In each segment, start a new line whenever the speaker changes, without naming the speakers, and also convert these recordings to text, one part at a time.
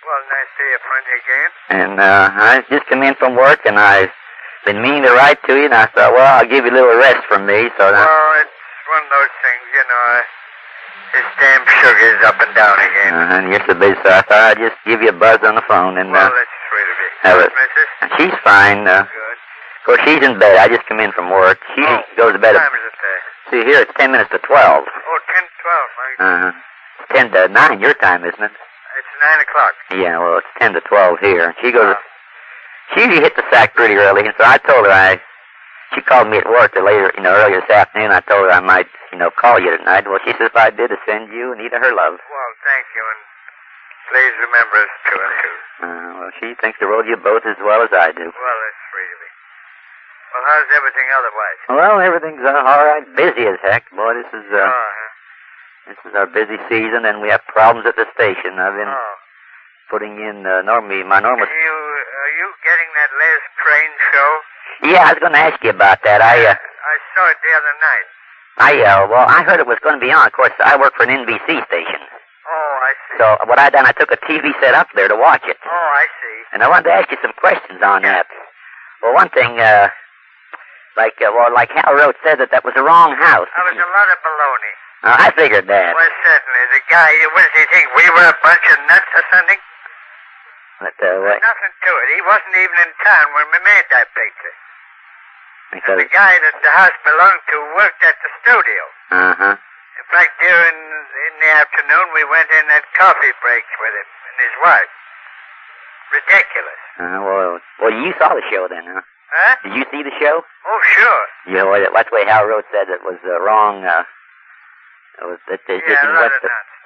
Well, nice to hear from you again.
And I just come in from work, and I've been meaning to write to you, and I thought, well, I'll give you a little rest from me. So
well, it's one of those things, you know. This damn sugar's up and down again.
And you're so busy, so I thought I'd just give you a buzz on the phone. And
well, that's sweet of you. Missus?
She's fine.
Good.
Of course, she's in bed. I just come in from work. She goes to bed.
What time is it there?
See, here it's 10 minutes to 12.
Oh, 10 to 12,
It's 10 to 9 your time, isn't it?
It's 9 o'clock.
Yeah, well, it's 10 to 12 here. She goes. She usually hit the sack pretty early, and so I told her she called me at work earlier this afternoon. I told her I might, call you tonight. Well, she says if I did, to send you and Anita her love.
Well, thank you, and please remember us two and two.
Well, she thinks the road you both as well as I do.
Well, that's sweet of you. Well, how's everything otherwise?
Well, everything's all right. Busy as heck, boy. This is our busy season, and we have problems at the station. I've been putting in my normal.
Are you getting that Les Crane show?
Yeah, I was going to ask you about that. I
saw it the other night.
I heard it was going to be on. Of course, I work for an NBC station.
Oh, I see.
So what I done, I took a TV set up there to watch it.
Oh, I see.
And I wanted to ask you some questions on that. Well, one thing, like Hal Roach said that was the wrong house.
That was a lot of baloney.
I figured that.
Well, certainly. The guy, what does he think? We were a bunch of nuts or something?
But,
There's nothing to it. He wasn't even in town when we made that picture.
Because
the guy that the house belonged to worked at the studio. In fact, in the afternoon, we went in at coffee breaks with him and his wife. Ridiculous.
Well, you saw the show then, huh?
Huh?
Did you see the show?
Oh, sure.
Yeah, well, that's the way Hal Roach said it was wrong.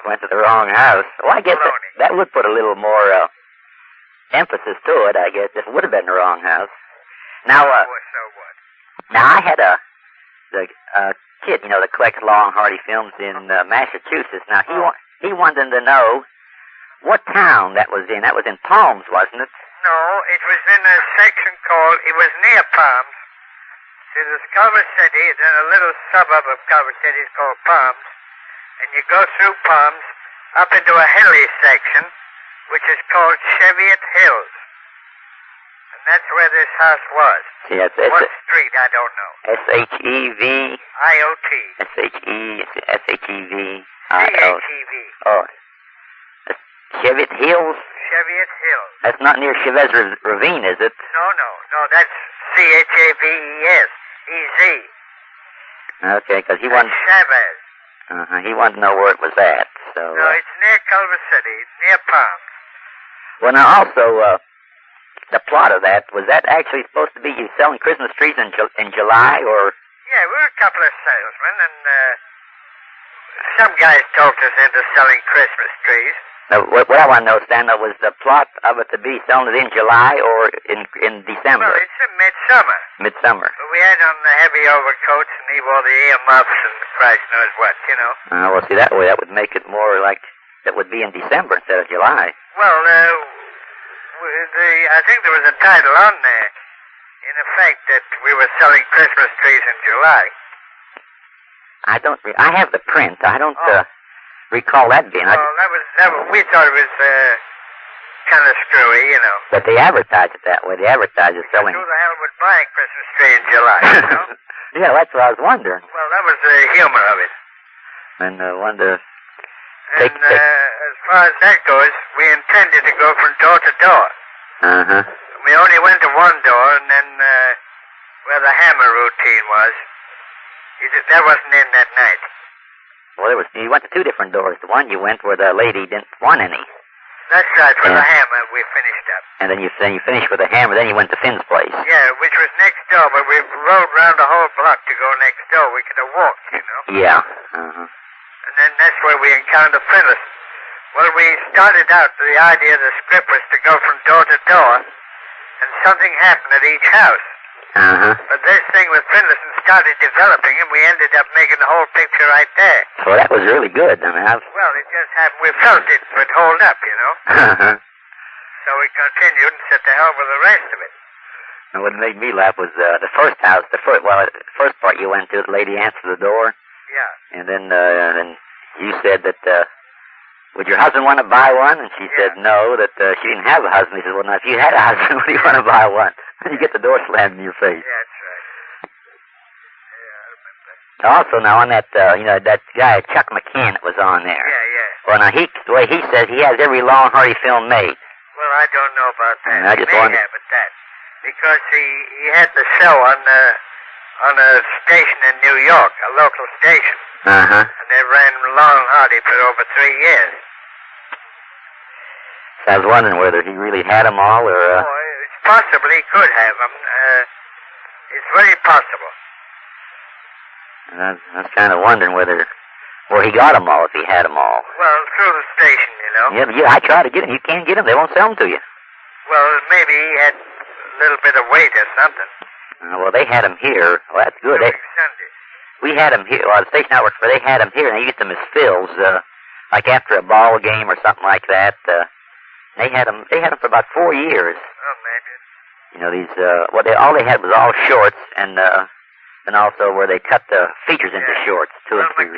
Went to the wrong house. Well, I guess that would put a little more emphasis to it, I guess, if it would have been the wrong house. Now,
so what?
Now, I had the kid, that collects Long Hardy films in Massachusetts. Now, he wanted to know what town that was in. That was in Palms, wasn't it?
No, it was in a section called, it was near Palms. See, there's Culver City, then a little suburb of Culver City is called Palms. And you go through Palms up into a hilly section, which is called Cheviot Hills. And that's where this house was.
Yeah,
what street, I don't know.
S-H-E-V...
C-H-E-V.
Oh. Cheviot Hills?
Cheviot Hills.
That's not near Chavez Ravine, is it?
No, that's C-H-A-V-E-S. E-Z.
Okay, because he wanted...
Chavez.
He wanted to know where it was at, so...
No, it's near Culver City, near Palms.
Well, now, also, the plot of that, was that actually supposed to be you selling Christmas trees in July, or...
Yeah, we were a couple of salesmen, and some guys talked us into selling Christmas trees.
Now, what I want to know, Stan, was the plot of it to be selling it in July or in December?
Well, it's in midsummer.
Midsummer.
But we had on the heavy overcoats, and he wore the earmuffs and Christ knows what,
Well, see, that way that would make it more like it would be in December instead of July.
Well, I think there was a title on there, in effect, that we were selling Christmas trees in July.
I have the print. I don't recall that being.
Well, we thought it was kind of screwy,
But they advertise it that way. They advertise it selling.
Who the hell would buy a Christmas tree in July,
Yeah, that's what I was wondering.
Well, that was the humor of it.
And wonder.
And as far as that goes, we intended to go from door to door. We only went to one door, and then where the hammer routine was. That wasn't in that night.
Well, you went to two different doors. The one you went where the lady didn't want any.
That's right, for the hammer we finished up.
And then you finished with the hammer, then you went to Finn's place.
Yeah, which was next door, but we rode round the whole block to go next door. We could have walked,
Yeah.
And then that's where we encountered Phyllis. Well, we started out, the idea of the script was to go from door to door, and something happened at each house. But this thing with Finlayson started developing, and we ended up making the whole picture right there.
Well, that was really good.
Well, it just happened. We felt it would hold up, So we continued and said to hell with the rest of it.
And what made me laugh was the first house. The first part you went to, the lady answered the door.
Yeah.
And then you said that would your husband want to buy one? And she said no, that she didn't have a husband. He said, well, now, if you had a husband, would you want to buy one? And you get the door slammed in your face.
Yeah, that's right. Yeah, I remember.
Also, now, on that, that guy, Chuck McCann, that was on there.
Yeah.
Well, now, the way he says, he has every Law and Hardy film made.
Well, I don't know about that.
I just
he may
wondered.
have it that. Because he had the show on a station in New York, a local station.
Uh-huh.
And they ran Law and Hardy for over 3 years.
So I was wondering whether he really had them all, or...
It's possible he could have them. It's very possible.
And I was kind of wondering where he got them all, if he had them all.
Well, through the station, you know.
Yeah, I tried to get them. You can't get them. They won't sell them to you.
Well, maybe he had a little bit of weight or something.
Well, they had them here. Well, that's good. We had them here. Well, the station I worked for, they had them here, and they used them as fills, like after a ball game or something like that. They had them for about 4 years.
Oh, maybe.
You know, these, all they had was all shorts, and also where they cut the features into shorts, 2 and 3.
McCann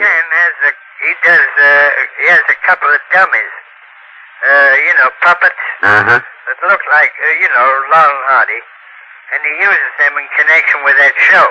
he has a couple of dummies. Puppets.
Uh-huh.
That look like, Law and Hardy. And he uses them in connection with that show.